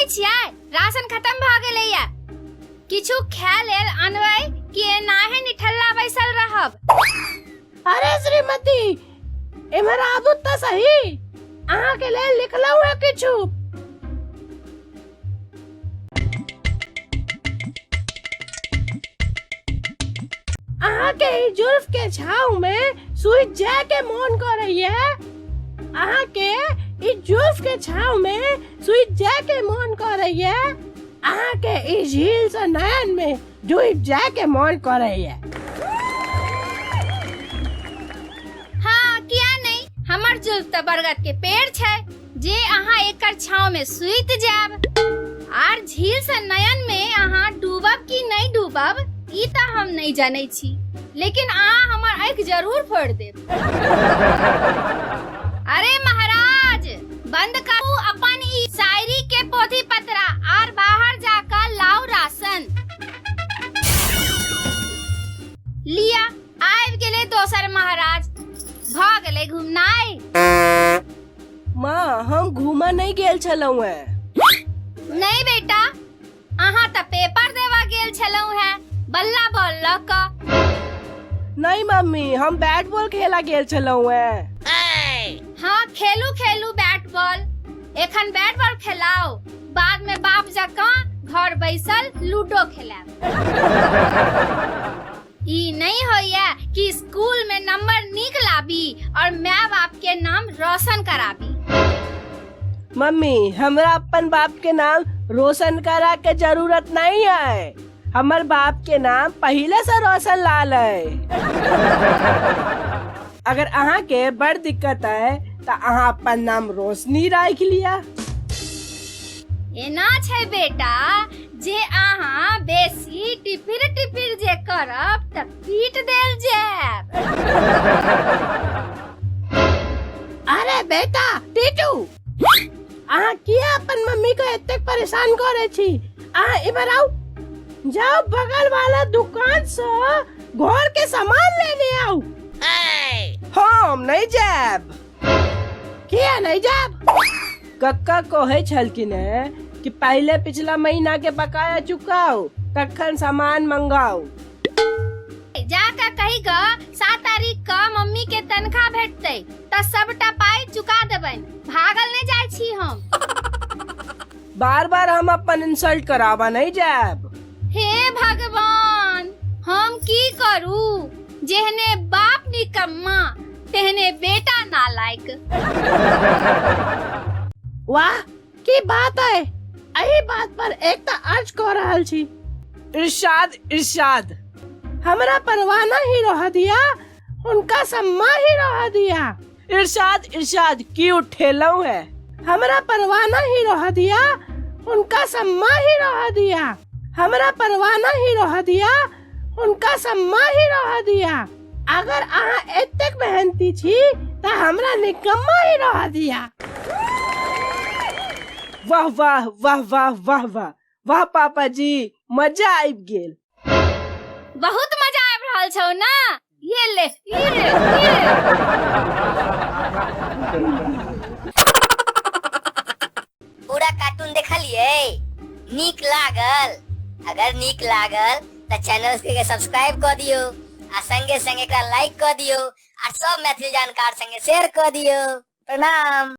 छियै राशन खत्म भ गेलै या किछु खाय लेल अनबै कि एनाहे निठल्ला बैसल रहब। अरे श्रीमती इमहर आबू त सही, अहाँ के लेल लिखलौ है किछु। अहाँ के ई जुल्फ के छाव में सुई जाय के मन करैया। अहाँ के ई जुल्फ के छाव में सुई जाय के मन करैया। अहाँ के ई झील से नयन में डूब जाय के मन करैया। हाँ किया नहीं, हमर जुल्फ त बरगद के पेड़ छै जे अहाँ एकर छाव में सुइत जाब। आर झील से नयन में अहाँ डूबब कि नहीं डूबब ई त हम नहीं जानै छी, लेकिन अहाँ हमर आँख जरूर फोड़ देब। अरे महाराज बंद करू अपन ई शायरी के पोथी पत्रा और बाहर जाकर लाओ राशन। लिया आबि गेले दोसर महाराज, भ गेले घुमनाइ। माँ हम घूमा नहीं गेल छलहुँ हैं। नहीं बेटा, अहाँ त पेपर देवा गेल छलहुँ हैं बल्ला बॉल ल क। नहीं मम्मी हम बैट बॉल खेला गेल छलहुँ हैं। हाँ खेलू खेलू बैट बॉल, एखन बैट बॉल खेलाओ, बाद में बाप जकाँ घर बैसल लूडो खेलाब। ई नहीं होइया कि स्कूल में नंबर नीक लाबी और माँ बाप के नाम रोशन कराबी। मम्मी हमरा अपन बाप के नाम रोशन करा के जरूरत नहीं है। हमर बाप के नाम पहले से रोशन लाल है। अगर अहाँ के बड़ दिक्कत है तो अहाँ अपन नाम रोशनी राख लिया। एना छै बेटा, जे अहाँ बेसी टिपिर टिपिर जे करब त पीट देल जायब। अरे बेटा टीटू, अहाँ किया अपन मम्मी को एते परेशान करे छी। अहाँ इधर आओ, जाओ बगल वाला दुकान से घर के सामान लेने आओ। हम नहीं जाब। किया नहीं जाब? कक्का कहे छलखिन कि पहले पिछला महीना के बकाया चुकाओ तखन सामान मंगाओ। जाकर कही ग 7 तारीख क मम्मी के तनखा भेटतै त सबटा पाई चुका देबन। भागल नहीं जाय छी हम। बार बार हम अपन इंसल्ट करावा नहीं जाब। हे भगवान हम की करू, जेहने बाप निकम्मा तेहने बेटा नालायक। वाह की बात है, यही बात पर एक तो अर्ज कह रहल छी। इरशाद इरशाद हमरा परवाना ही रह दिया, उनका सम्मा ही रह दिया। इरशाद इरशाद की उठेलऊ है। हमरा परवाना ही रह दिया, उनका सम्मा ही रह दिया। हमरा परवाना ही रह दिया, उनका सम्मा ही रह दिया। अगर अहाँ एतेक मेहनती छी तो हमरा निकम्मा ही रह दिया। वाह वाह वाह वाह वाह वाह वाह पापा जी, मजा आबि गेल। बहुत मजा आबि रहल छौ ना। ये ले पूरा कार्टून देखलिए, नीक लागल? अगर नीक लागल तो चैनल के सब्सक्राइब कर दियो आ संगे संगे एकरा लाइक कर दियो आ सब मैथिली जानकार संगे शेयर कर दियो। प्रणाम।